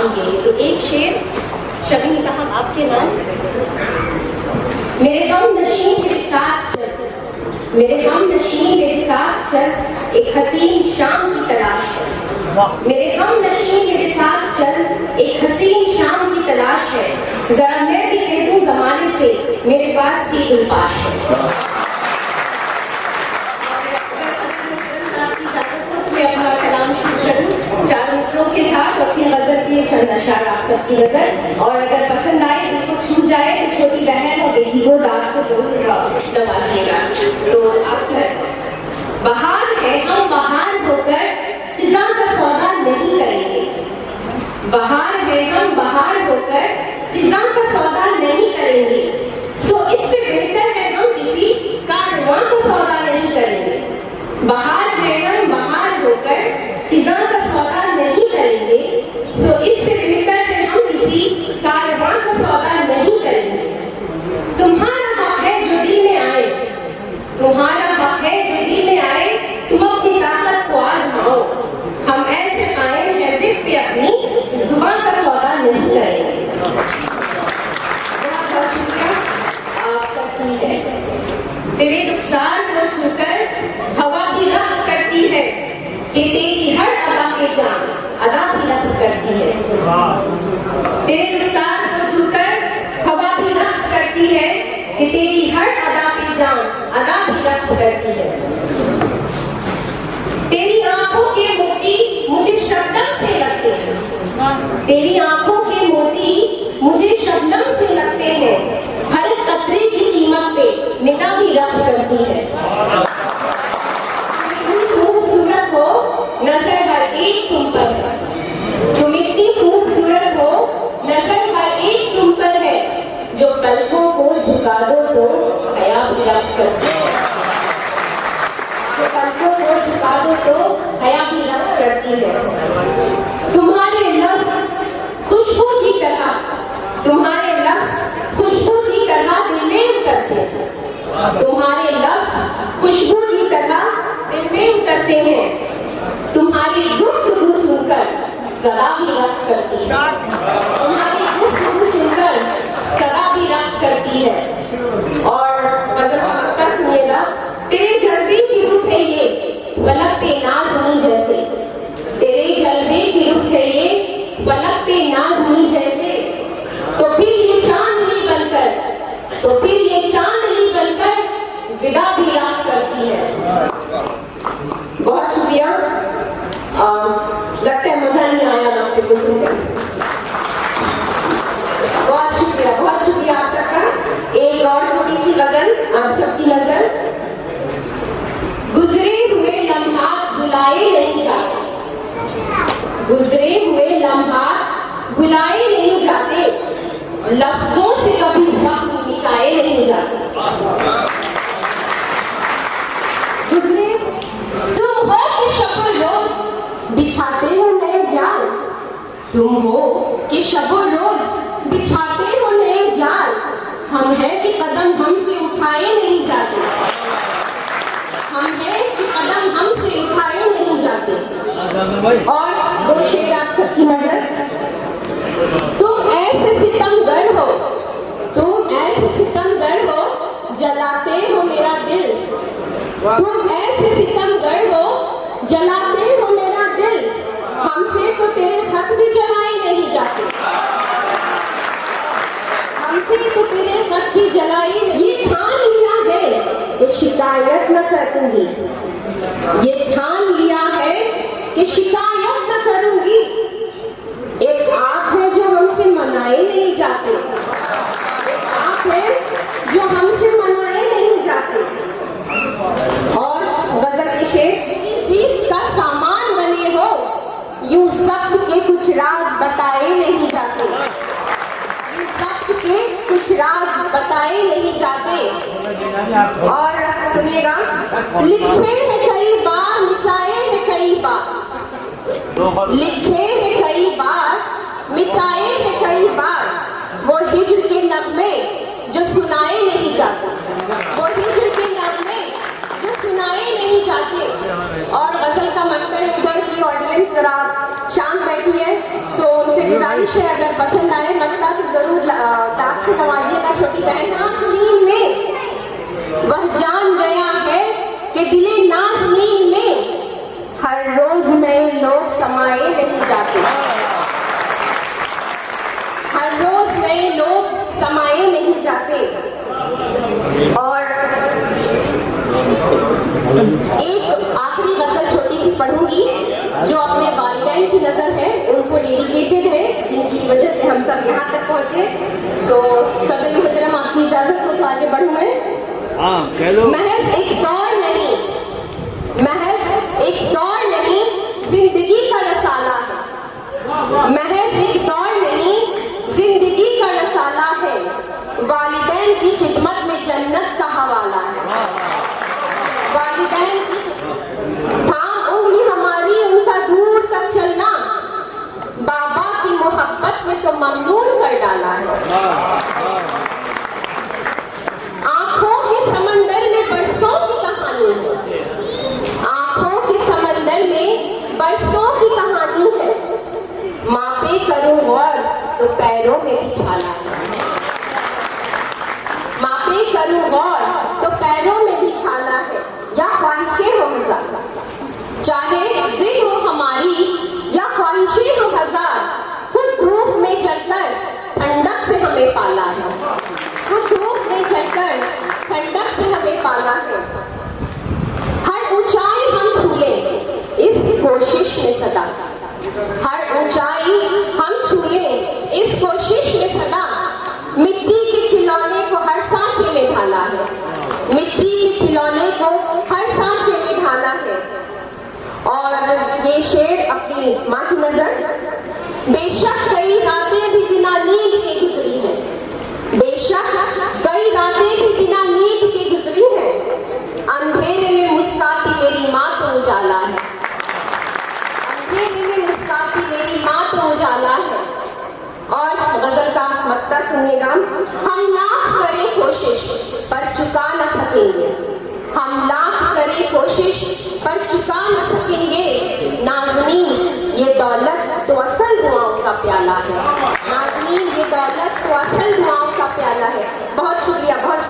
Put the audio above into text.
गाऊंगे। तो एक शेर शमीम साहब आपके नाम। मेरे हम नशीं मेरे साथ चल, मेरे हम नशीं मेरे साथ चल, एक हसीन शाम की तलाश है। मेरे हम नशीं मेरे साथ चल, एक हसीन शाम की तलाश है। जरा मैं भी कह दूं जमाने से मेरे पास भी गुलपाश है। मैं अपना कलाम शुरू करूं 4 मिसरों के साथ, अपनी गजल की चंद अशआर आप सबकी नजर, और अगर पसंद आए दिल को छू जाए तो छोटी बहन और बेटी को दाद से जरूर नवाजिएगा। तो आपका बहार है, हम बहार होकर फिजा का सौदा नहीं करेंगे। बहार है, हम बहार होकर फिजा का सौदा नहीं करेंगे। सो इससे बेहतर है हम किसी कारवां का सौदा नहीं करेंगे। बहार है, हम बहार होकर फिजा का सौदा नहीं करेंगे। सो इससे बेहतर है हम किसी कारवां का सौदा नहीं करेंगे। तुम्हारा हक है जो दिल में आए, तुम्हारा हक है जो दिल में आए, तुम अपनी ताकत को आजमाओ। हम ऐसे कायम है जिद पे अपनी जुबान का सौदा नहीं करेंगे। बहुत बहुत शुक्रिया आपका। ठीक है, तेरे रुखसार को छूकर हवा भी रक्स करती है, कि तेरी हर अदा पे जान अदा भी रक्स करती है। तेरे रुखसार को छूकर हवा भी रक्स करती है, कि तेरी हर अदा पे जान अदा भी रक्स करती है। तेरी आंखों के मोती मुझे शबनम से लगते हैं, तेरी आंखों के मोती मुझे शबनम से लगते हैं। हर एक कतरे की कीमत पे निगाह भी रक्स करती है। खूबसूरत हो नजर हर एक तुम पर है, तुम इतनी खूबसूरत हो नजर हर एक तुम पर है। जो पलकों को झुका दो तो हया भी रक्स करती है। जो पलकों को झुका दो तो हया भी रक्स करती है। तुम्हारे लफ्ज़ खुशबू की तरह, तुम्हारे लफ्ज़ खुशबू की तरह दिल में उतरते हैं। तुम्हारे लफ्ज़ खुशबू की तरह दिल में उतरते हैं। तुम्हारी गुफ्तगू सुनकर सदा भी रक्स करती है। तुम्हारी गुफ्तगू सुनकर सदा भी रक्स करती है। और मज़ा सुनिएगा। तेरे जलवे की रुख है ये पलक पे नाज़नी जैसे, तेरे जलवे की रुख है ये पलक पे नाज़नी जैसे। तो फिर ये चांदनी बनकर, तो फिर ये चांदनी बनकर विदा भी रक्स करती है। बहुत शुक्रिया। लगता है मजा नहीं आया ना आपको सुनकर। बहुत शुक्रिया, बहुत शुक्रिया आप सबका। एक और छोटी सी गजल आप सबकी नजर। गुजरे हुए लम्हात भुलाए नहीं जाते, गुजरे हुए लम्हात भुलाए नहीं जाते, लफ्जों से कभी जख्म मिटाए नहीं जाते। गुजरे तुम हो कि शब रोज बिछाते हो नए जाल, तुम हो कि शब रोज बिछाते हो नए जाल। हम है कि कदम हमसे उठाए नहीं जाते, हम है कि कदम हमसे उठाए नहीं जाते। और 2 शेर आप सबकी नजर। तुम ऐसे सितमगर हो, तुम ऐसे सितमगर हो, जलाते हो मेरा दिल। तुम ऐसे सितमगर हो, जलाते हो मेरा दिल। हमसे तो तेरे खत भी जलाए नहीं जाते, हमसे तो तेरे खत भी जलाए नहीं। ये ठान लिया है कि शिकायत न करूंगी, ये ठान लिया है कि शिकायत न करूंगी। एक आप है जो हमसे मनाए नहीं जाते, एक आप है जो हमसे मनाए नहीं जाते। और गजल के शेर। इस का सामान बने हो, यूं जब्त के कुछ राज बताए नहीं जाते, यूं जब्त के कुछ राज बताए नहीं जाते। और सुनिएगा। लिखे हैं कई बार, मिटाए हैं कई बार, लिखे हैं कई बार, मिटाए हैं कई बार। वो हिज्र के नगमे जो सुनाए नहीं जाते, वो हिज्र के नगमे जो सुनाए नहीं जाते। और गजल का मंत्र है। उधर की ऑडियंस जरा शांत बैठी है तो उनसे गुजारिश है, अगर पसंद आए मसला तो जरूर दाग से नवाजिएगा। छोटी बहन नाज़नीन में वह जान गया है कि दिले नाज़नीन में हर रोज नए लोग समाये नहीं जाते, हर रोज नए लोग समाये नहीं जाते। और एक आखिरी गजल छोटी सी पढ़ूंगी जो अपने वालिदैन की नजर है, उनको डेडिकेटेड है, जिनकी वजह से हम सब यहाँ तक पहुंचे। तो सदर मुहतरम आपकी इजाजत हो तो आगे बढ़ूं मैं। महज एक दौर नहीं, महज एक दौर नहीं, जिंदगी का रसाला है। महज एक दौर नहीं, जिंदगी का रसाला है। वालिदैन की खिदमत में जन्नत का हवाला है। वालिदैन की थाम उंगली हमारी उनका दूर तक चलना, बाबा की मोहब्बत में तो ममनून कर डाला है। आंखों के समंदर में बरसों की कहानी है, आंखों के समंदर में बरसों की कहानी है। मापे करूं गौर तो पैरों में भी छाला है, मापे करूं गौर तो पैरों में भी छाला है। या ख्वाहिशें हो हजार, चाहे जिद हो हमारी या ख्वाहिशें हो हजार, खुद धूप में जलकर ठंडक से हमें पाला है, खुद धूप में जलकर ठंडक से हमें पाला है। हर ऊंचाई हम छू लें इस कोशिश में सदा, हर ऊंचाई हम छू लें इस कोशिश में सदा। मिट्टी के खिलौने को हर सांचे में ढाला है, मिट्टी के खिलौने को हर सांचे में ढाला है। और ये शेर अपनी माँ की नजर, बेशक कई रातें भी बिना नींद के गुजरी हैं, बेशक कई रातें भी बिना नींद के गुजरी हैं। अंधेरे में मुस्काती मेरी माँ तो उजाला है, अंधेरे में मुस्काती मेरी माँ तो उजाला है। और गजल का मक्ता सुनिएगा। हम लाख करें कोशिश पर चुका न सकेंगे, हम लाख करें कोशिश पर चुका न सकेंगे। नाज़नीन ये दौलत तो असल दुआओं का प्याला है, नाज़नीन ये दौलत तो असल दुआओं का प्याला है। बहुत शुक्रिया, बहुत